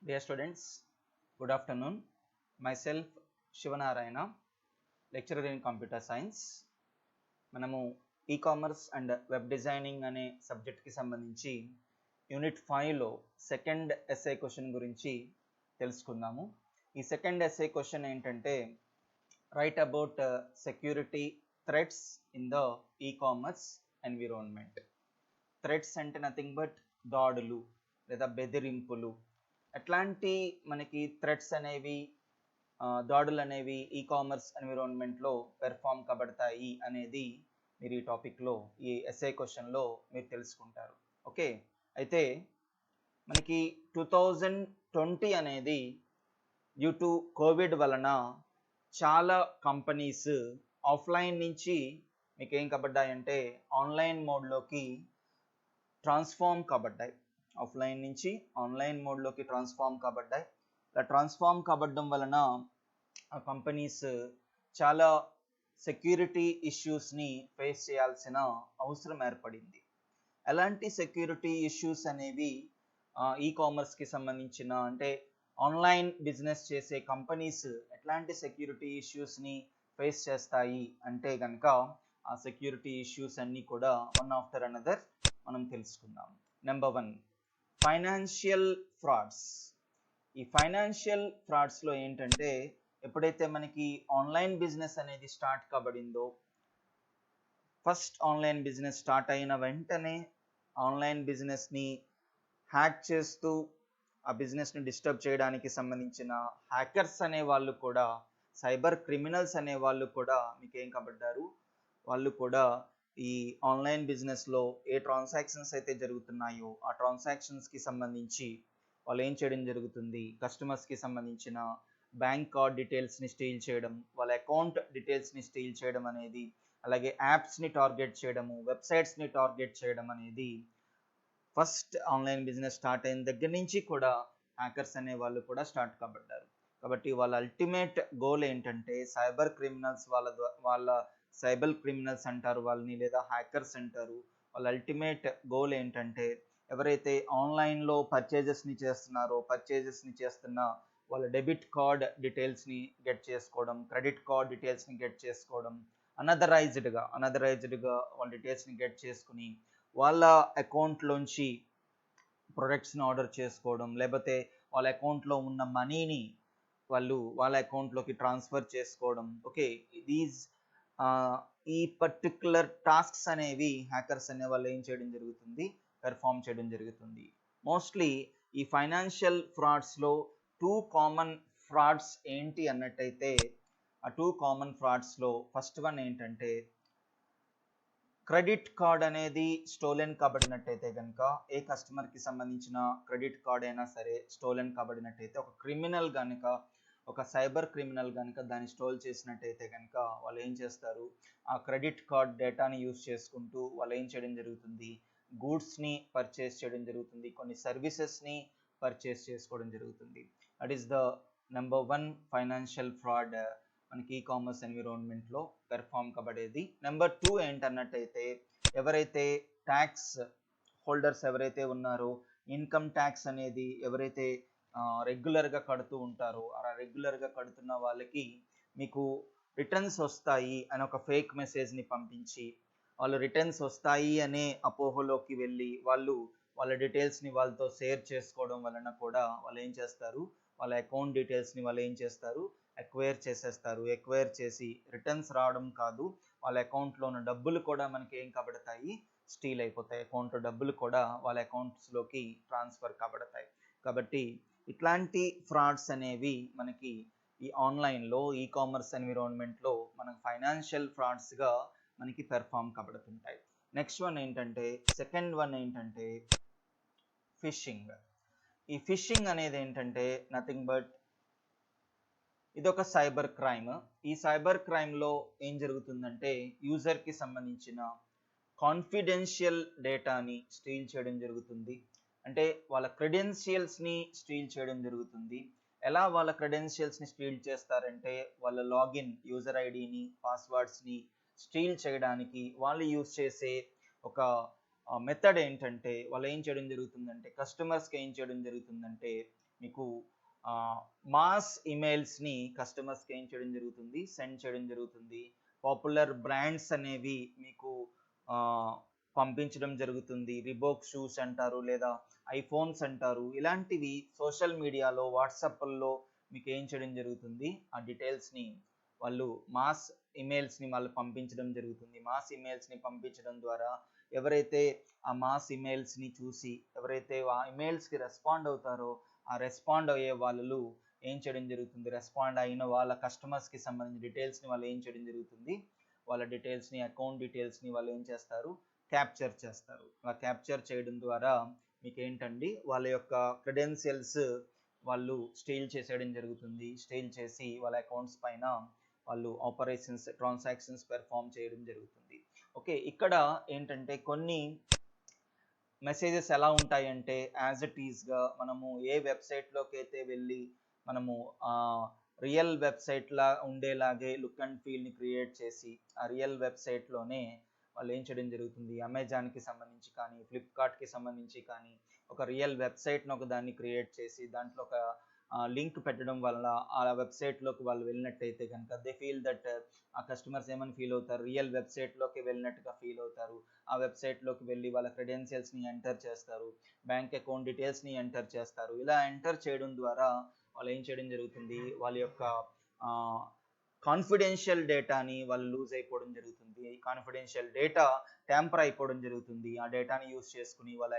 Dear students, good afternoon. Myself Shivanarayana, lecturer in computer science. మనము e-commerce and web designing అనే సబ్జెక్ట్కి సంబంధించి unit 5లో సెకండ్ ఎస్ఏ క్వశ్చన్ గురించి తెలుసుకుందాము. ఈ సెకండ్ ఎస్ఏ క్వశ్చన్ ఏంటంటే write about security threats in the e-commerce environment. Threats అంటే నథింగ్ బట్ దాడులు లేదా బెదిరింపులు. ఎట్లాంటి మనకి థ్రెట్స్ అనేవి దాడులు అనేవి ఈ-కామర్స్ ఎన్విరాన్మెంట్లో పెర్ఫామ్ కాబడతాయి అనేది మీరు ఈ టాపిక్లో ఈ ఎస్ఏ క్వశ్చన్లో మీరు తెలుసుకుంటారు. ఓకే, అయితే మనకి 2020 అనేది డ్యూ టు కోవిడ్ వలన చాలా కంపెనీస్ ఆఫ్లైన్ నుంచి మీకు ఏం కాబడ్డాయంటే ఆన్లైన్ మోడ్లోకి ట్రాన్స్ఫార్మ్ కాబడ్డాయి. ఆఫ్లైన్ నుంచి ఆన్లైన్ మోడ్లోకి ట్రాన్స్ఫార్మ్ కాబడ్డాయి. ఇలా ట్రాన్స్ఫార్మ్ కాబడడం వలన ఆ కంపెనీస్ చాలా సెక్యూరిటీ ఇష్యూస్ని ఫేస్ చేయాల్సిన అవసరం ఏర్పడింది. ఎలాంటి సెక్యూరిటీ ఇష్యూస్ అనేవి ఈ-కామర్స్కి సంబంధించిన అంటే ఆన్లైన్ బిజినెస్ చేసే కంపెనీస్ ఎట్లాంటి సెక్యూరిటీ ఇష్యూస్ని ఫేస్ చేస్తాయి అంటే కనుక ఆ సెక్యూరిటీ ఇష్యూస్ అన్నీ కూడా వన్ ఆఫ్టర్ అనదర్ మనం తెలుసుకుందాం. Number 1, financial frauds. ఈ ఫైనాన్షియల్ ఫ్రాడ్స్లో ఏంటంటే ఎప్పుడైతే మనకి ఆన్లైన్ బిజినెస్ అనేది స్టార్ట్ కాబడిందో, ఫస్ట్ ఆన్లైన్ బిజినెస్ స్టార్ట్ అయిన వెంటనే ఆన్లైన్ బిజినెస్ని హ్యాక్ చేస్తూ ఆ బిజినెస్ని డిస్టర్బ్ చేయడానికి సంబంధించిన హ్యాకర్స్ అనే వాళ్ళు కూడా, సైబర్ క్రిమినల్స్ అనే వాళ్ళు కూడా మీకు ఏం కాబడ్డారు, వాళ్ళు కూడా ఈ ఆన్లైన్ బిజినెస్లో ఏ ట్రాన్సాక్షన్స్ అయితే జరుగుతున్నాయో ఆ ట్రాన్సాక్షన్స్కి సంబంధించి వాళ్ళు ఏం చేయడం జరుగుతుంది, కస్టమర్స్కి సంబంధించిన బ్యాంక్ కార్డ్ డీటెయిల్స్ని స్టీల్ చేయడం, వాళ్ళ అకౌంట్ డీటెయిల్స్ని స్టీల్ చేయడం అనేది, అలాగే యాప్స్ని టార్గెట్ చేయడము, వెబ్సైట్స్ని టార్గెట్ చేయడం అనేది ఫస్ట్ ఆన్లైన్ బిజినెస్ స్టార్ట్ అయిన దగ్గర నుంచి కూడా హ్యాకర్స్ అనే వాళ్ళు కూడా స్టార్ట్ కాబడ్డారు. కాబట్టి వాళ్ళ అల్టిమేట్ గోల్ ఏంటంటే సైబర్ క్రిమినల్స్ వాళ్ళ సైబర్ క్రిమినల్స్ అంటారు వాళ్ళని, లేదా హ్యాకర్స్ అంటారు. వాళ్ళ అల్టిమేట్ గోల్ ఏంటంటే ఎవరైతే ఆన్లైన్లో పర్చేజెస్ని చేస్తున్న వాళ్ళ డెబిట్ కార్డ్ డీటెయిల్స్ని గెట్ చేసుకోవడం, క్రెడిట్ కార్డ్ డీటెయిల్స్ని గెట్ చేసుకోవడం, అనదరైజ్డ్గా వాళ్ళ డీటెయిల్స్ని గెట్ చేసుకుని వాళ్ళ అకౌంట్లోంచి ప్రొడక్ట్స్ని ఆర్డర్ చేసుకోవడం, లేకపోతే వాళ్ళ అకౌంట్లో ఉన్న మనీని వాళ్ళ అకౌంట్లోకి ట్రాన్స్ఫర్ చేసుకోవడం. ఓకే, ఈ పర్టిక్యులర్ టాస్క్స్ అనేవి హ్యాకర్స్ అనే వాళ్ళు ఏం చేయడం జరుగుతుంది, పెర్ఫామ్ చేయడం జరుగుతుంది. మోస్ట్లీ ఈ ఫైనాన్షియల్ ఫ్రాడ్స్లో 2 కామన్ ఫ్రాడ్స్ ఏంటి అన్నట్టయితే ఆ 2 కామన్ ఫ్రాడ్స్లో ఫస్ట్ వన్ ఏంటంటే క్రెడిట్ కార్డ్ అనేది స్టోలెన్ కాబడినట్టయితే కనుక, ఏ కస్టమర్కి సంబంధించిన క్రెడిట్ కార్డ్ అయినా సరే స్టోలెన్ కాబడినట్టయితే, ఒక క్రిమినల్ కనుక, ఒక సైబర్ క్రిమినల్ కనుక దాన్ని స్టోల్ చేసినట్టయితే కనుక వాళ్ళు ఏం చేస్తారు, ఆ క్రెడిట్ కార్డ్ డేటాని యూజ్ చేసుకుంటూ వాళ్ళు ఏం చేయడం జరుగుతుంది, గూడ్స్ని పర్చేస్ చేయడం జరుగుతుంది, కొన్ని సర్వీసెస్ని పర్చేస్ చేసుకోవడం జరుగుతుంది. That is the number 1 financial fraud మనకి ఈ-కామర్స్ ఎన్విరాన్మెంట్లో పెర్ఫామ్ కాబడేది. నెంబర్ 2 ఏంటన్నట్టయితే ఎవరైతే ట్యాక్స్ హోల్డర్స్ ఎవరైతే ఉన్నారో, ఇన్కమ్ ట్యాక్స్ అనేది ఎవరైతే రెగ్యులర్గా కడుతూ ఉంటారో, ఆ రెగ్యులర్గా కడుతున్న వాళ్ళకి మీకు రిటర్న్స్ వస్తాయి అని ఒక ఫేక్ మెసేజ్ని పంపించి వాళ్ళు రిటర్న్స్ వస్తాయి అనే అపోహలోకి వెళ్ళి వాళ్ళ డీటెయిల్స్ని వాళ్ళతో షేర్ చేసుకోవడం వలన కూడా వాళ్ళు ఏం చేస్తారు, వాళ్ళ అకౌంట్ డీటెయిల్స్ని వాళ్ళు ఏం చేస్తారు, ఎక్వైర్ చేసేస్తారు. ఎక్వైర్ చేసి రిటర్న్స్ రావడం కాదు, వాళ్ళ అకౌంట్లో ఉన్న డబ్బులు కూడా మనకి ఏం కాబడతాయి, స్టీల్ అయిపోతాయి. అకౌంట్లో డబ్బులు కూడా వాళ్ళ అకౌంట్స్లోకి ట్రాన్స్ఫర్ కాబడతాయి. కాబట్టి ఇట్లాంటి ఫ్రాడ్స్ అనేవి మనకి ఈ ఆన్లైన్లో ఈ-కామర్స్ ఎన్విరాన్మెంట్లో మనకు ఫైనాన్షియల్ ఫ్రాడ్స్గా మనకి పెర్ఫామ్ కాబడుతుంటాయి. నెక్స్ట్ వన్ ఏంటంటే, సెకండ్ వన్ ఏంటంటే ఫిషింగ్. ఈ ఫిషింగ్ అనేది ఏంటంటే నథింగ్ బట్ ఇదొక సైబర్ క్రైమ్. ఈ సైబర్ క్రైమ్లో ఏం జరుగుతుందంటే యూజర్కి సంబంధించిన కాన్ఫిడెన్షియల్ డేటాని స్టీల్ చేయడం జరుగుతుంది. అంటే వాళ్ళ క్రెడెన్షియల్స్ని స్టీల్ చేయడం జరుగుతుంది. ఎలా వాళ్ళ క్రెడెన్షియల్స్ని స్టీల్ చేస్తారంటే వాళ్ళ లాగిన్ యూజర్ ఐడిని, పాస్వర్డ్స్ని స్టీల్ చేయడానికి వాళ్ళు యూజ్ చేసే ఒక మెథడ్ ఏంటంటే వాళ్ళు ఏం చేయడం జరుగుతుందంటే కస్టమర్స్కి ఏం చేయడం జరుగుతుందంటే మీకు మాస్ ఈమెయిల్స్ని కస్టమర్స్కి ఏం చేయడం జరుగుతుంది, సెండ్ చేయడం జరుగుతుంది. పాపులర్ బ్రాండ్స్ అనేవి మీకు పంపించడం జరుగుతుంది. రిబోక్ షూస్ అంటారు, లేదా ఐఫోన్స్ అంటారు. ఇలాంటివి సోషల్ మీడియాలో, వాట్సాప్లో మీకు ఏం చేయడం జరుగుతుంది, ఆ డీటెయిల్స్ని వాళ్ళు మాస్ ఈమెయిల్స్ని వాళ్ళు పంపించడం జరుగుతుంది. మాస్ ఈమెయిల్స్ని పంపించడం ద్వారా ఎవరైతే ఆ మాస్ ఈమెయిల్స్ని చూసి ఎవరైతే ఆ ఈమెయిల్స్కి రెస్పాండ్ అవుతారో, ఆ రెస్పాండ్ అయ్యే వాళ్ళు ఏం చేయడం జరుగుతుంది, రెస్పాండ్ అయిన వాళ్ళ కస్టమర్స్కి సంబంధించిన డీటెయిల్స్ని వాళ్ళు ఏం చేయడం జరుగుతుంది, వాళ్ళ డీటెయిల్స్ని, అకౌంట్ డీటెయిల్స్ని వాళ్ళు ఏం చేస్తారు, క్యాప్చర్ చేస్తారు. అలా క్యాప్చర్ చేయడం ద్వారా మీకు ఏంటండి, వాళ్ళ యొక్క క్రెడెన్షియల్స్ వాళ్ళు స్టీల్ చేసేయడం జరుగుతుంది. స్టీల్ చేసి వాళ్ళ అకౌంట్స్ పైన వాళ్ళు ఆపరేషన్స్, ట్రాన్సాక్షన్స్ పెర్ఫామ్ చేయడం జరుగుతుంది. ఓకే, ఇక్కడ ఏంటంటే కొన్ని మెసేజెస్ ఎలా ఉంటాయంటే, యాజ్ ఇట్ ఈస్గా మనము ఏ వెబ్సైట్లోకి అయితే వెళ్ళి మనము రియల్ వెబ్సైట్లా ఉండేలాగే లుక్ అండ్ ఫీల్ని క్రియేట్ చేసి ఆ రియల్ వెబ్సైట్లోనే వాళ్ళు ఏం చేయడం జరుగుతుంది, అమెజాన్కి సంబంధించి కానీ, ఫ్లిప్కార్ట్కి సంబంధించి కానీ ఒక రియల్ వెబ్సైట్ను ఒక దాన్ని క్రియేట్ చేసి దాంట్లో ఒక లింక్ పెట్టడం వల్ల ఆ వెబ్సైట్లోకి వాళ్ళు వెళ్ళినట్టయితే కనుక దే ఫీల్ దట్ ఆ కస్టమర్స్ ఏమని ఫీల్ అవుతారు, రియల్ వెబ్సైట్లోకి వెళ్ళినట్టుగా ఫీల్ అవుతారు. ఆ వెబ్సైట్లోకి వెళ్ళి వాళ్ళ క్రెడెన్షియల్స్ని ఎంటర్ చేస్తారు, బ్యాంక్ అకౌంట్ డీటెయిల్స్ని ఎంటర్ చేస్తారు. ఇలా ఎంటర్ చేయడం ద్వారా వాళ్ళు ఏం చేయడం జరుగుతుంది, వాళ్ళ యొక్క కాన్ఫిడెన్షియల్ డేటాని వాళ్ళు లూజ్ అయిపోవడం జరుగుతుంది. కాన్ఫిడెన్షియల్ డేటా ట్యాంపర్ అయిపోవడం జరుగుతుంది. ఆ డేటాని యూజ్ చేసుకుని వాళ్ళ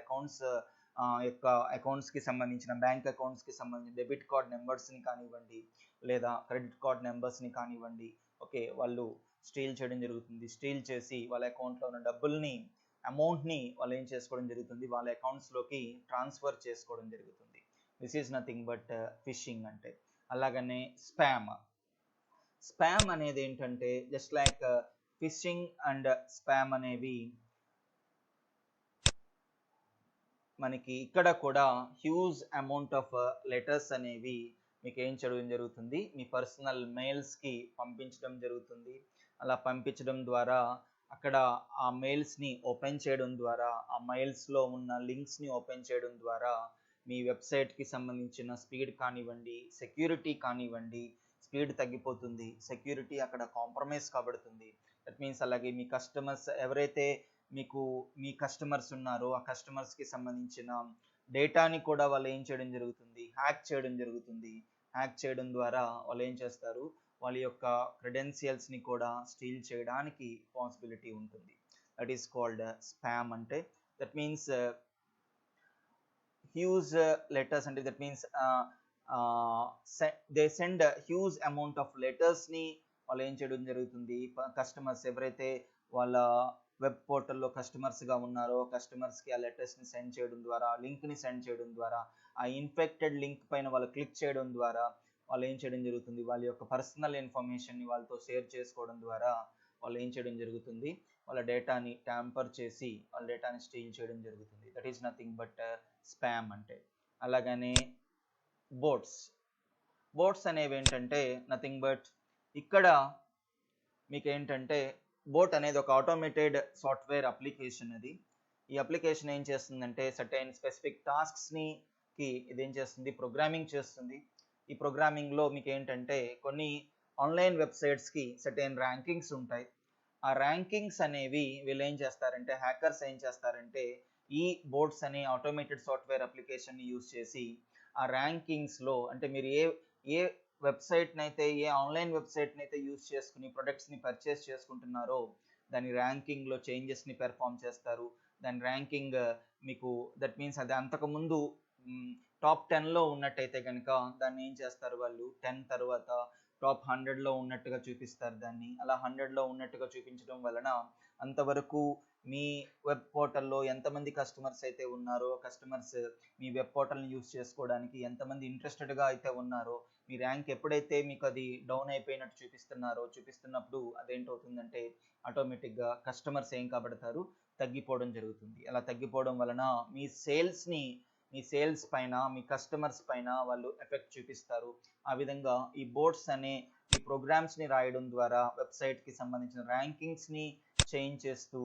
అకౌంట్స్కి సంబంధించిన బ్యాంక్ అకౌంట్స్కి సంబంధించిన డెబిట్ కార్డ్ నెంబర్స్ని కానివ్వండి, లేదా క్రెడిట్ కార్డ్ నెంబర్స్ని కానివ్వండి, ఓకే, వాళ్ళు స్టీల్ చేయడం జరుగుతుంది. స్టీల్ చేసి వాళ్ళ అకౌంట్లో ఉన్న డబ్బుల్ని, అమౌంట్ని వాళ్ళు ఏం చేసుకోవడం జరుగుతుంది, వాళ్ళ అకౌంట్స్లోకి ట్రాన్స్ఫర్ చేసుకోవడం జరుగుతుంది. This is nothing but phishing అంటే. అలాగనే స్పామ్ అనేది ఏంటంటే just like phishing and spam అనేవి మనకి ఇక్కడ కూడా హ్యూజ్ అమౌంట్ ఆఫ్ లెటర్స్ అనేవి మీకు ఏం చేయడం జరుగుతుంది, మీ పర్సనల్ మెయిల్స్కి పంపించడం జరుగుతుంది. అలా పంపించడం ద్వారా అక్కడ ఆ మెయిల్స్ని ఓపెన్ చేయడం ద్వారా, ఆ మెయిల్స్లో ఉన్న లింక్స్ని ఓపెన్ చేయడం ద్వారా మీ వెబ్సైట్కి సంబంధించిన స్పీడ్ కానివ్వండి, సెక్యూరిటీ కానివ్వండి, స్పీడ్ తగ్గిపోతుంది. సెక్యూరిటీ అక్కడ కాంప్రమైజ్ కాబడుతుంది. దట్ మీన్స్ అలాగే మీ కస్టమర్స్ ఎవరైతే మీకు మీ కస్టమర్స్ ఉన్నారో ఆ కస్టమర్స్కి సంబంధించిన డేటాని కూడా వాళ్ళు ఏం చేయడం జరుగుతుంది, హ్యాక్ చేయడం జరుగుతుంది. హ్యాక్ చేయడం ద్వారా వాళ్ళు ఏం చేస్తారు, వాళ్ళ యొక్క క్రెడెన్షియల్స్ని కూడా స్టీల్ చేయడానికి పాసిబిలిటీ ఉంటుంది. దట్ ఈస్ కాల్డ్ స్పామ్ అంటే. దట్ మీన్స్ హ్యూజ్ లెటర్స్ అంటే that means they send huge amount of లెటర్స్ని వాళ్ళు ఏం చేయడం జరుగుతుంది, కస్టమర్స్ ఎవరైతే వాళ్ళ వెబ్ పోర్టల్లో కస్టమర్స్గా ఉన్నారో కస్టమర్స్కి ఆ లెటర్స్ని సెండ్ చేయడం ద్వారా, లింక్ని సెండ్ చేయడం ద్వారా, ఆ ఇన్ఫెక్టెడ్ లింక్ పైన వాళ్ళు క్లిక్ చేయడం ద్వారా వాళ్ళు ఏం చేయడం జరుగుతుంది, వాళ్ళ యొక్క పర్సనల్ ఇన్ఫర్మేషన్ని వాళ్ళతో షేర్ చేసుకోవడం ద్వారా వాళ్ళు ఏం చేయడం జరుగుతుంది, వాళ్ళ డేటాని ట్యాంపర్ చేసి వాళ్ళ డేటాని స్టీల్ చేయడం జరుగుతుంది. That is nothing but spam అంటే. అలాగనే బోట్స్ అనేవి ఏంటంటే నథింగ్ బట్ ఇక్కడ మీకు ఏంటంటే బోట్ అనేది ఒక ఆటోమేటెడ్ సాఫ్ట్వేర్ అప్లికేషన్. అది ఈ అప్లికేషన్ ఏం చేస్తుందంటే సర్టైన్ స్పెసిఫిక్ టాస్క్స్ని ఇదేం చేస్తుంది, ప్రోగ్రామింగ్ చేస్తుంది. ఈ ప్రోగ్రామింగ్లో మీకు ఏంటంటే కొన్ని ఆన్లైన్ వెబ్సైట్స్కి సర్టైన్ ర్యాంకింగ్స్ ఉంటాయి. ఆ ర్యాంకింగ్స్ అనేవి వీళ్ళు ఏం చేస్తారంటే, హ్యాకర్స్ ఏం చేస్తారంటే ఈ బోట్స్ అనే ఆటోమేటెడ్ సాఫ్ట్వేర్ అప్లికేషన్ని యూజ్ చేసి ఆ ర్యాంకింగ్స్లో అంటే మీరు ఏ వెబ్సైట్ని అయితే, ఏ ఆన్లైన్ వెబ్సైట్ని అయితే యూజ్ చేసుకుని ప్రొడక్ట్స్ని పర్చేస్ చేసుకుంటున్నారో దాని ర్యాంకింగ్లో చేంజెస్ని పెర్ఫామ్ చేస్తారు. దాని ర్యాంకింగ్ మీకు దట్ మీన్స్ అది అంతకుముందు టాప్ 10లో ఉన్నట్టయితే కనుక దాన్ని ఏం చేస్తారు, వాళ్ళు 10 తర్వాత టాప్ 100లో ఉన్నట్టుగా చూపిస్తారు దాన్ని. అలా 100లో ఉన్నట్టుగా చూపించడం వలన అంతవరకు మీ వెబ్ పోర్టల్లో ఎంతమంది కస్టమర్స్ అయితే ఉన్నారో, కస్టమర్స్ మీ వెబ్ పోర్టల్ని యూజ్ చేసుకోవడానికి ఎంతమంది ఇంట్రెస్టెడ్గా అయితే ఉన్నారో, మీ ర్యాంక్ ఎప్పుడైతే మీకు అది డౌన్ అయిపోయినట్టు చూపిస్తున్నప్పుడు అదేంటవుతుందంటే ఆటోమేటిక్గా కస్టమర్స్ ఏం కాబడతారు, తగ్గిపోవడం జరుగుతుంది. అలా తగ్గిపోవడం వలన మీ సేల్స్ పైన, మీ కస్టమర్స్ పైన వాళ్ళు ఎఫెక్ట్ చూపిస్తారు. ఆ విధంగా ఈ బోట్స్ అనే ఈ ప్రోగ్రామ్స్ని రాయడం ద్వారా వెబ్సైట్కి సంబంధించిన ర్యాంకింగ్స్ని చేంజ్ చేస్తూ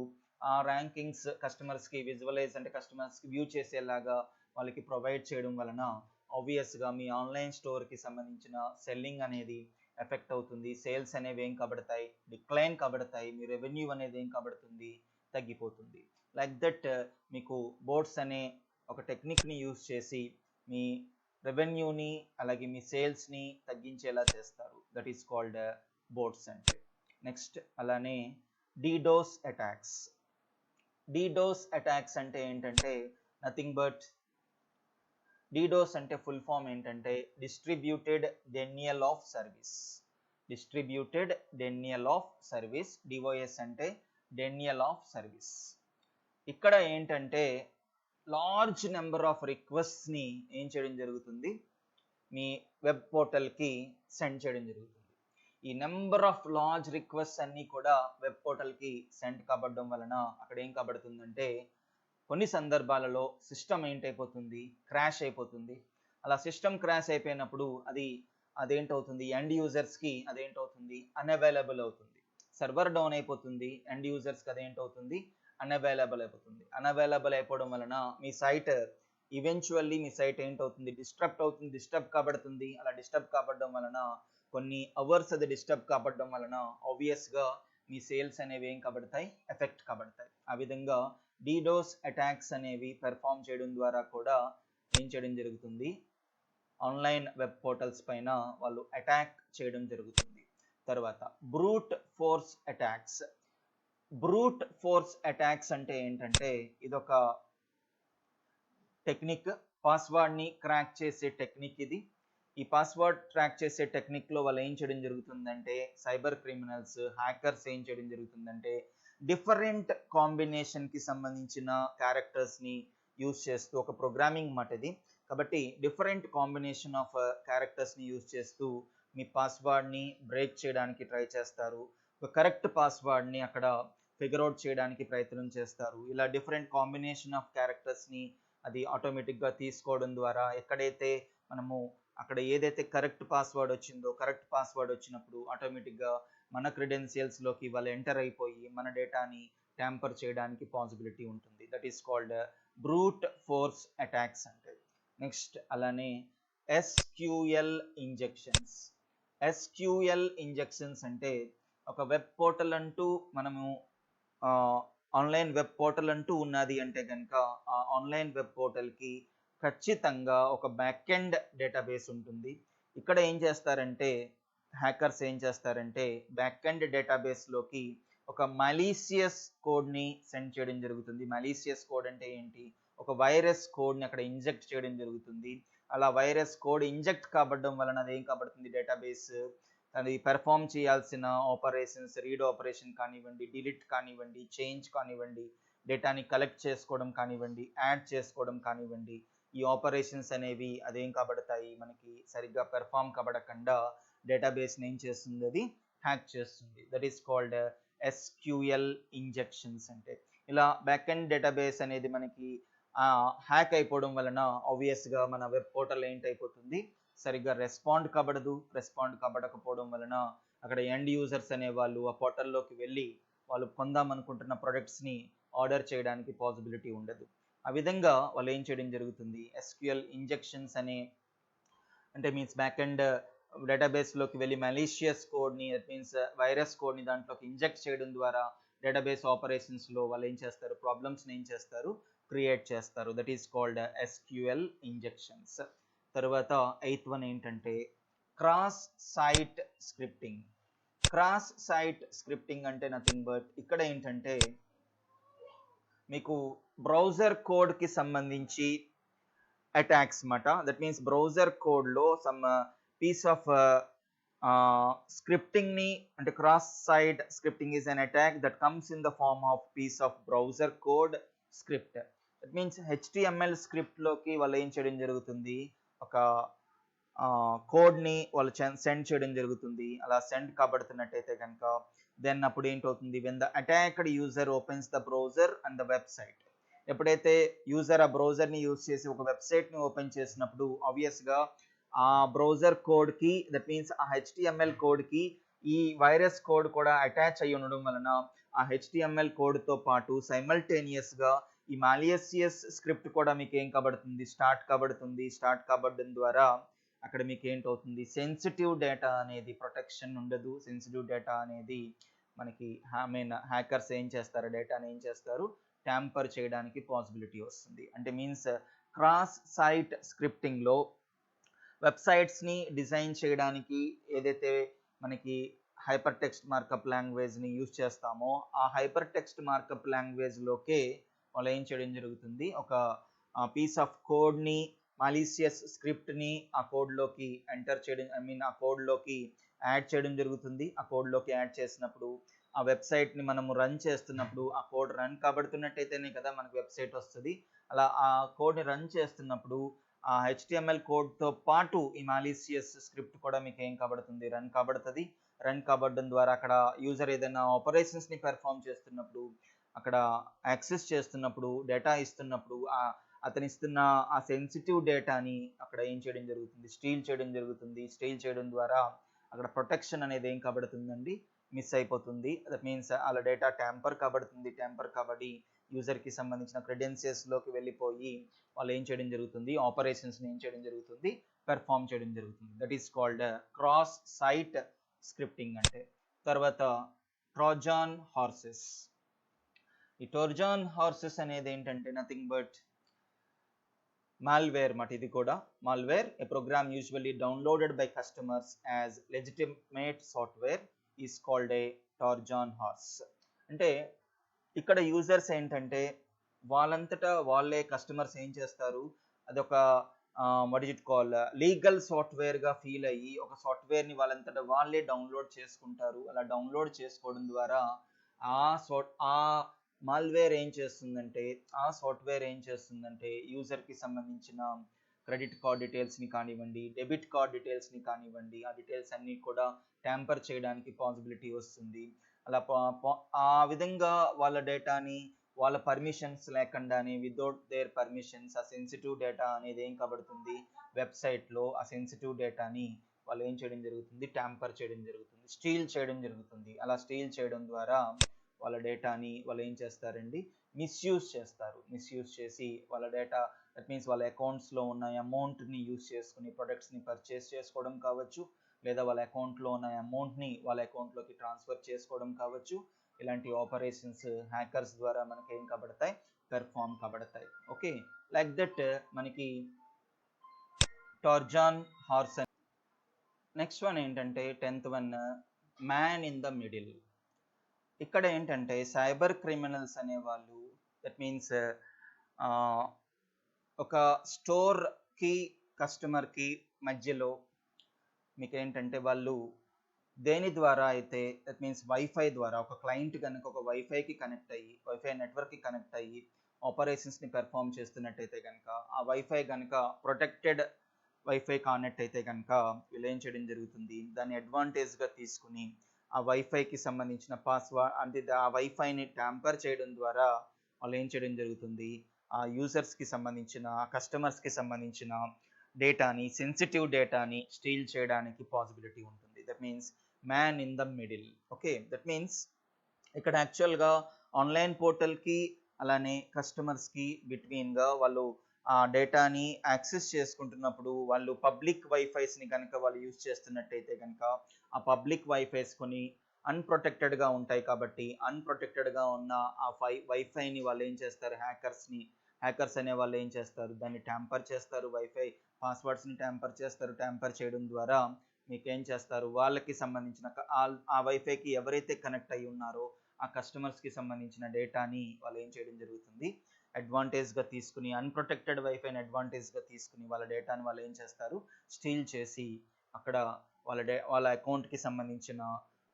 ఆ ర్యాంకింగ్స్ కస్టమర్స్కి విజువలైజ్ అంటే కస్టమర్స్కి వ్యూ చేసేలాగా వాళ్ళకి ప్రొవైడ్ చేయడం వలన ఆబ్వియస్గా మీ ఆన్లైన్ స్టోర్కి సంబంధించిన సెల్లింగ్ అనేది ఎఫెక్ట్ అవుతుంది, సేల్స్ అనేవి ఏం కబడతాయి, డిక్లైన్ కబడతాయి, మీ రెవెన్యూ అనేది ఏం కబడుతుంది, తగ్గిపోతుంది. లైక్ దట్ మీకు బోట్స్ అనే ఒక టెక్నిక్ని యూజ్ చేసి మీ రెవెన్యూని అలాగే మీ సేల్స్ని తగ్గించేలా చేస్తారు. దట్ ఈస్ కాల్డ్ బోట్స్ అంటే. నెక్స్ట్ అలానే డీడోస్ అటాక్స్. డీడోస్ అటాక్స్ అంటే ఏంటంటే నథింగ్ బట్ డీడోస్ అంటే ఫుల్ ఫామ్ ఏంటంటే distributed denial of service. Distributed denial of service, DOS అంటే డెనియల్ ఆఫ్ సర్వీస్. ఇక్కడ ఏంటంటే లార్జ్ నెంబర్ ఆఫ్ రిక్వెస్ట్ని ఏం చేయడం జరుగుతుంది, మీ వెబ్ పోర్టల్కి సెండ్ చేయడం జరుగుతుంది. ఈ నెంబర్ ఆఫ్ లార్జ్ రిక్వెస్ట్ అన్నీ కూడా వెబ్ పోర్టల్కి సెండ్ కాబడడం వలన అక్కడ ఏం కాబడుతుందంటే కొన్ని సందర్భాలలో సిస్టమ్ ఏంటైపోతుంది, క్రాష్ అయిపోతుంది. అలా సిస్టమ్ క్రాష్ అయిపోయినప్పుడు అదేంటవుతుంది, ఎండ్ యూజర్స్కి అదేంటవుతుంది, అన్అవైలబుల్ అవుతుంది. సర్వర్ డౌన్ అయిపోతుంది, ఎండ్ యూజర్స్కి అదేంటవుతుంది, అన్అవైలబుల్ అయిపోతుంది. అన్అవైలబుల్ అయిపోవడం వలన మీ సైట్ ఈవెన్చువల్లీ మీ సైట్ ఏంటవుతుంది, డిస్టర్బ్ కాబడుతుంది. అలా డిస్టర్బ్ కాబడడం వలన కొన్ని అవర్స్ అది డిస్టర్బ్ కాబడడం వలన ఆబ్వియస్గా మీ సేల్స్ అనేవి ఏం కాబడతాయి, ఎఫెక్ట్ కాబడతాయి. ఆ విధంగా డీడోస్ అటాక్స్ అనేవి పెర్ఫామ్ చేయడం ద్వారా కూడా ఏం చేయడం జరుగుతుంది, ఆన్లైన్ వెబ్ పోర్టల్స్ పైన వాళ్ళు అటాక్ చేయడం జరుగుతుంది. తర్వాత brute force attacks. Brute force attacks అంటే ఏంటంటే ఇదొక టెక్నిక్, పాస్వర్డ్ని క్రాక్ చేసే టెక్నిక్ ఇది. ఈ పాస్వర్డ్ ట్రాక్ చేసే టెక్నిక్లో వాళ్ళు ఏం చేయడం జరుగుతుందంటే సైబర్ క్రిమినల్స్, హ్యాకర్స్ ఏం చేయడం జరుగుతుందంటే డిఫరెంట్ కాంబినేషన్కి సంబంధించిన క్యారెక్టర్స్ని యూజ్ చేస్తూ ఒక ప్రోగ్రామింగ్ మాట ఇది. కాబట్టి డిఫరెంట్ కాంబినేషన్ ఆఫ్ క్యారెక్టర్స్ని యూజ్ చేస్తూ మీ పాస్వర్డ్ని బ్రేక్ చేయడానికి ట్రై చేస్తారు. ఒక కరెక్ట్ పాస్వర్డ్ని అక్కడ ఫిగర్ అవుట్ చేయడానికి ప్రయత్నం చేస్తారు. ఇలా డిఫరెంట్ కాంబినేషన్ ఆఫ్ క్యారెక్టర్స్ని అది ఆటోమేటిక్గా తీసుకోవడం ద్వారా ఎక్కడైతే మనము అక్కడ ఏదైతే కరెక్ట్ పాస్వర్డ్ వచ్చిందో కరెక్ట్ పాస్వర్డ్ వచ్చినప్పుడు ఆటోమేటిక్గా మన క్రెడెన్షియల్స్లోకి వాళ్ళు ఎంటర్ అయిపోయి మన డేటాని ట్యాంపర్ చేయడానికి పాసిబిలిటీ ఉంటుంది. That is called brute force attacks అంటే. నెక్స్ట్ అలానే ఎస్క్యూఎల్ ఇంజెక్షన్స్. ఎస్క్యూఎల్ ఇంజెక్షన్స్ అంటే ఒక వెబ్ పోర్టల్ అంటూ మనము ఆన్లైన్ వెబ్ పోర్టల్ అంటూ ఉన్నది అంటే కనుక ఆ ఆన్లైన్ వెబ్ పోర్టల్కి ఖచ్చితంగా ఒక బ్యాక్ ఎండ్ డేటాబేస్ ఉంటుంది. ఇక్కడ ఏం చేస్తారంటే హ్యాకర్స్ ఏం చేస్తారంటే బ్యాక్ ఎండ్ డేటాబేస్లోకి ఒక మలీషియస్ కోడ్ని సెండ్ చేయడం జరుగుతుంది. మలీషియస్ కోడ్ అంటే ఏంటి, ఒక వైరస్ కోడ్ని అక్కడ ఇంజెక్ట్ చేయడం జరుగుతుంది. అలా వైరస్ కోడ్ ఇంజెక్ట్ కాబడడం వలన అది ఏం కాబడుతుంది, డేటాబేస్ అది పెర్ఫామ్ చేయాల్సిన ఆపరేషన్స్, రీడ్ ఆపరేషన్ కానివ్వండి, డిలీట్ కానివ్వండి, చేంజ్ కానివ్వండి, డేటాని కలెక్ట్ చేసుకోవడం కానివ్వండి, యాడ్ చేసుకోవడం కానివ్వండి, ఈ ఆపరేషన్స్ అనేవి అదేం కాబడతాయి, మనకి సరిగ్గా పెర్ఫామ్ కాబడకుండా డేటాబేస్ని ఏం చేస్తుంది, అది హ్యాక్ చేస్తుంది. That is called SQL injections అంటే. ఇలా బ్యాక్ ఎండ్ డేటాబేస్ అనేది మనకి హ్యాక్ అయిపోవడం వలన ఆబ్వియస్గా మన వెబ్ పోర్టల్ ఏంటైపోతుంది, సరిగ్గా రెస్పాండ్ కాబడకపోవడం వలన అక్కడ ఎండ్ యూజర్స్ అనేవాళ్ళు ఆ పోర్టల్లోకి వెళ్ళి వాళ్ళు కొందామనుకుంటున్న ప్రొడక్ట్స్ని ఆర్డర్ చేయడానికి పాసిబిలిటీ ఉండదు. ఆ విధంగా వాళ్ళు ఏం చేయడం జరుగుతుంది, ఎస్క్యూఎల్ ఇంజెక్షన్స్ అంటే మీన్స్ బ్యాక్ ఎండ్ డేటాబేస్లోకి వెళ్ళి మలీషియస్ కోడ్ని, దట్ మీన్స్ వైరస్ కోడ్ని దాంట్లోకి ఇంజెక్ట్ చేయడం ద్వారా డేటాబేస్ ఆపరేషన్స్లో వాళ్ళు ఏం చేస్తారు, ప్రాబ్లమ్స్ని ఏం చేస్తారు, క్రియేట్ చేస్తారు. That is called SQL injections. తర్వాత 8th వన్ ఏంటంటే cross site scripting. Cross site scripting అంటే నథింగ్ బట్ ఇక్కడ ఏంటంటే మీకు బ్రౌజర్ కోడ్కి సంబంధించి అటాక్స్ మాట. దట్ మీన్స్ బ్రౌజర్ కోడ్లో సమ్ పీస్ ఆఫ్ స్క్రిప్టింగ్ని అంటే cross site scripting is an attack that comes in the form of piece of browser code script. That means HTML స్క్రిప్ట్లోకి వాళ్ళు ఏం చేయడం జరుగుతుంది, ఒక కోడ్ని వాళ్ళు సెండ్ చేయడం జరుగుతుంది. అలా సెండ్ కాబడుతున్నట్టయితే కనుక దెన్ అప్పుడు ఏంటవుతుంది, when the attacked user opens the browser and the website. ఎప్పుడైతే యూజర్ ఆ బ్రౌజర్ని యూజ్ చేసి ఒక వెబ్సైట్ని ఓపెన్ చేసినప్పుడు ఆబ్వియస్గా ఆ బ్రౌజర్ కోడ్కి, దట్ మీన్స్ ఆ HTML కోడ్కి ఈ వైరస్ కోడ్ కూడా అటాచ్ అయ్యి ఉండడం వలన ఆ HTML కోడ్తో పాటు సైమల్టేనియస్గా ఈ మాలియసియస్ స్క్రిప్ట్ కూడా మీకు ఏం కాబడుతుంది, స్టార్ట్ కాబడుతుంది. స్టార్ట్ కాబడడం ద్వారా అక్కడ మీకు ఏంటవుతుంది, సెన్సిటివ్ డేటా అనేది ప్రొటెక్షన్ ఉండదు. సెన్సిటివ్ డేటా అనేది మనకి హ్యాకర్స్ ఏం చేస్తారు, డేటాని ఏం చేస్తారు, ట్యాంపర్ చేయడానికి పాసిబిలిటీ వస్తుంది. అంటే మీన్స్ క్రాస్ సైట్ స్క్రిప్టింగ్లో వెబ్సైట్స్ని డిజైన్ చేయడానికి ఏదైతే మనకి హైపర్ టెక్స్ట్ మార్కప్ లాంగ్వేజ్ని యూజ్ చేస్తామో ఆ హైపర్ టెక్స్ట్ మార్కప్ లాంగ్వేజ్లోకే వాళ్ళు ఏం చేయడం జరుగుతుంది, ఒక పీస్ ఆఫ్ కోడ్ని, మాలిసియస్ స్క్రిప్ట్ని ఆ కోడ్లోకి ఎంటర్ చేయడం, ఆ కోడ్లోకి యాడ్ చేయడం జరుగుతుంది. ఆ కోడ్లోకి యాడ్ చేసినప్పుడు ఆ వెబ్సైట్ని మనము రన్ చేస్తున్నప్పుడు ఆ కోడ్ రన్ కాబడుతున్నట్టయితేనే కదా మనకు వెబ్సైట్ వస్తుంది. అలా ఆ కోడ్ని రన్ చేస్తున్నప్పుడు ఆ HTML కోడ్తో పాటు ఈ మాలిసియస్ స్క్రిప్ట్ కూడా మీకు ఏం కాబడుతుంది, రన్ కాబడుతుంది. రన్ కాబడడం ద్వారా అక్కడ యూజర్ ఏదైనా ఆపరేషన్స్ని పెర్ఫామ్ చేస్తున్నప్పుడు, అక్కడ యాక్సెస్ చేస్తున్నప్పుడు, డేటా ఇస్తున్నప్పుడు అతను ఇస్తున్న ఆ సెన్సిటివ్ డేటాని అక్కడ ఏం చేయడం జరుగుతుంది, స్టీల్ చేయడం జరుగుతుంది. స్టీల్ చేయడం ద్వారా అక్కడ ప్రొటెక్షన్ అనేది ఏం కాబడుతుందండి, మిస్ అయిపోతుంది. దట్ మీన్స్ అలా డేటా ట్యాంపర్ కాబడుతుంది. ట్యాంపర్ కాబట్టి యూజర్కి సంబంధించిన క్రెడెన్షియల్స్లోకి వెళ్ళిపోయి వాళ్ళు ఏం చేయడం జరుగుతుంది, ఆపరేషన్స్ని ఏం చేయడం జరుగుతుంది, పెర్ఫామ్ చేయడం జరుగుతుంది. That is called cross site scripting అంటే. తర్వాత ట్రోజన్ హార్సెస్. ఈ ట్రోజన్ హార్సెస్ అనేది ఏంటంటే నథింగ్ బట్ malware మాట. ఇది కూడా malware, a program usually downloaded by customers as legitimate software is called a Trojan horse. అంటే ఇక్కడ యూజర్స్ ఏంటంటే వాళ్ళంతటా వాళ్ళే కస్టమర్స్ ఏం చేస్తారు, అదొక what is it call legal సాఫ్ట్వేర్గా ఫీల్ అయ్యి ఒక సాఫ్ట్వేర్ని వాళ్ళంతటా వాళ్ళే డౌన్లోడ్ చేసుకుంటారు. అలా డౌన్లోడ్ చేసుకోవడం ద్వారా ఆ మాల్వేర్ ఏం చేస్తుందంటే, ఆ సాఫ్ట్వేర్ ఏం చేస్తుందంటే యూజర్కి సంబంధించిన క్రెడిట్ కార్డ్ డీటెయిల్స్ని కానివ్వండి, డెబిట్ కార్డ్ డీటెయిల్స్ని కానివ్వండి, ఆ డీటెయిల్స్ అన్నీ కూడా ట్యాంపర్ చేయడానికి పాసిబిలిటీ వస్తుంది. అలా ఆ విధంగా వాళ్ళ డేటాని వాళ్ళ పర్మిషన్స్ లేకుండానే వితౌట్ దేర్ పర్మిషన్స్ ఆ సెన్సిటివ్ డేటా అనేది ఏం కాబడుతుంది, వెబ్సైట్లో ఆ సెన్సిటివ్ డేటాని వాళ్ళు ఏం చేయడం జరుగుతుంది, ట్యాంపర్ చేయడం జరుగుతుంది, స్టీల్ చేయడం జరుగుతుంది. అలా స్టీల్ చేయడం ద్వారా వాళ్ళ డేటాని వాళ్ళు ఏం చేస్తారండి, మిస్యూజ్ చేస్తారు. మిస్యూజ్ చేసి వాళ్ళ డేటా, దట్ మీన్స్ వాళ్ళ అకౌంట్స్లో ఉన్న అమౌంట్ని యూజ్ చేసుకుని ప్రొడక్ట్స్ని పర్చేస్ చేసుకోవడం కావచ్చు, లేదా వాళ్ళ అకౌంట్లో ఉన్న అమౌంట్ని వాళ్ళ అకౌంట్లోకి ట్రాన్స్ఫర్ చేసుకోవడం కావచ్చు. ఇలాంటి ఆపరేషన్స్ హ్యాకర్స్ ద్వారా మనకి ఏం కాబడతాయి, పెర్ఫామ్ కాబడతాయి. ఓకే, లైక్ దట్ మనకి ట్రోజన్ హార్స్. నెక్స్ట్ వన్ ఏంటంటే 10th one, man in the middle. ఇక్కడ ఏంటంటే సైబర్ క్రిమినల్స్ అనేవాళ్ళు, దట్ మీన్స్ ఒక స్టోర్కి కస్టమర్కి మధ్యలో మీకు ఏంటంటే వాళ్ళు దేని ద్వారా అయితే, దట్ మీన్స్ వైఫై ద్వారా, ఒక క్లయింట్ కనుక ఒక వైఫైకి కనెక్ట్ అయ్యి, వైఫై నెట్వర్క్కి కనెక్ట్ అయ్యి ఆపరేషన్స్ని పెర్ఫామ్ చేస్తున్నట్టయితే కనుక, ఆ వైఫై కనుక ప్రొటెక్టెడ్ వైఫై కానెక్ట్ అయితే కనుక వీళ్ళు ఏం చేయడం జరుగుతుంది, దాన్ని అడ్వాంటేజ్గా తీసుకుని ఆ వైఫైకి సంబంధించిన పాస్వర్డ్ అంటే ఆ వైఫైని ట్యాంపర్ చేయడం ద్వారా వాళ్ళు ఏం చేయడం జరుగుతుంది, ఆ యూజర్స్కి సంబంధించిన, కస్టమర్స్కి సంబంధించిన డేటాని, సెన్సిటివ్ డేటాని స్టీల్ చేయడానికి పాసిబిలిటీ ఉంటుంది. That means man in the middle. Okay, that means ఇక్కడ యాక్చువల్గా ఆన్లైన్ పోర్టల్కి అలానే కస్టమర్స్కి బిట్వీన్గా వాళ్ళు ఆ డేటాని యాక్సెస్ చేసుకుంటున్నప్పుడు వాళ్ళు పబ్లిక్ వైఫైస్ని కనుక వాళ్ళు యూజ్ చేస్తున్నట్టయితే కనుక ఆ పబ్లిక్ వైఫైస్ కొన్ని అన్ప్రొటెక్టెడ్గా ఉంటాయి. కాబట్టి అన్ప్రొటెక్టెడ్గా ఉన్న ఆ వైఫైని వాళ్ళు ఏం చేస్తారు, హ్యాకర్స్ అనే వాళ్ళు ఏం చేస్తారు, దాన్ని ట్యాంపర్ చేస్తారు, వైఫై పాస్వర్డ్స్ని ట్యాంపర్ చేస్తారు. ట్యాంపర్ చేయడం ద్వారా మీకు ఏం చేస్తారు, వాళ్ళకి సంబంధించిన ఆ వైఫైకి ఎవరైతే కనెక్ట్ అయ్యి ఉన్నారో ఆ కస్టమర్స్కి సంబంధించిన డేటాని వాళ్ళు ఏం చేయడం జరుగుతుంది, అడ్వాంటేజ్గా తీసుకుని, అన్ప్రొటెక్టెడ్ వైఫైని అడ్వాంటేజ్గా తీసుకుని వాళ్ళ డేటాని వాళ్ళు ఏం చేస్తారు, స్టీల్ చేసి అక్కడ వాళ్ళ అకౌంట్కి సంబంధించిన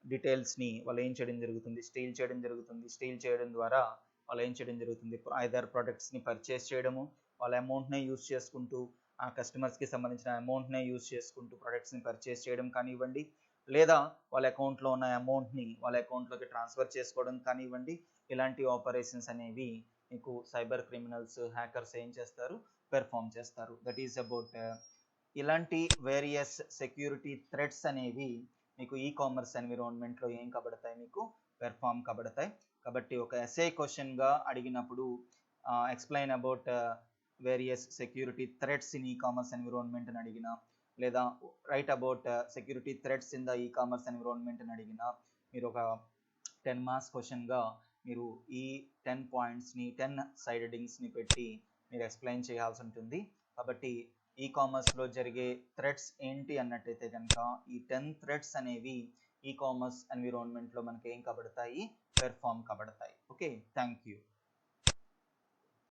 డీటెయిల్స్ని వాళ్ళు ఏం చేయడం జరుగుతుంది, స్టీల్ చేయడం జరుగుతుంది. స్టీల్ చేయడం ద్వారా వాళ్ళు ఏం చేయడం జరుగుతుంది, ఐదర్ ప్రొడక్ట్స్ని పర్చేస్ చేయడము, వాళ్ళ అమౌంట్నే యూజ్ చేసుకుంటూ, ఆ కస్టమర్స్కి సంబంధించిన అమౌంట్నే యూజ్ చేసుకుంటూ ప్రొడక్ట్స్ని పర్చేస్ చేయడం కానివ్వండి, లేదా వాళ్ళ అకౌంట్లో ఉన్న అమౌంట్ని వాళ్ళ అకౌంట్లోకి ట్రాన్స్ఫర్ చేసుకోవడం కానివ్వండి. ఇలాంటి ఆపరేషన్స్ అనేవి మీకు సైబర్ క్రిమినల్స్, హ్యాకర్స్ ఏం చేస్తారు, పెర్ఫామ్ చేస్తారు. దట్ ఈస్ అబౌట్ ఇలాంటి వేరియస్ సెక్యూరిటీ థ్రెట్స్ అనేవి మీకు ఈ కామర్స్ ఎన్విరాన్మెంట్లో ఏం కాబడతాయి, మీకు పెర్ఫామ్ కాబడతాయి. కాబట్టి ఒక ఎస్ఏ క్వశ్చన్గా అడిగినప్పుడు explain about various security threats in e-commerce environment అని అడిగిన, లేదా write about security threats in the e-commerce environment అని అడిగిన, మీరు ఒక 10 మార్క్స్ క్వశ్చన్గా మీరు ఈ 10 పాయింట్స్ని 10 సైడ్ హెడ్డింగ్స్ని పెట్టి మీరు ఎక్స్ప్లెయిన్ చేయాల్సి ఉంటుంది. కాబట్టి ఈ-కామర్స్లో జరిగే థ్రెట్స్ ఏంటి అన్నట్టయితే కనుక ఈ 10 థ్రెట్స్ అనేవి ఈ-కామర్స్ ఎన్విరాన్మెంట్లో మనకి ఏం కబడతాయి, పెర్ఫామ్ కబడతాయి. Okay, thank you.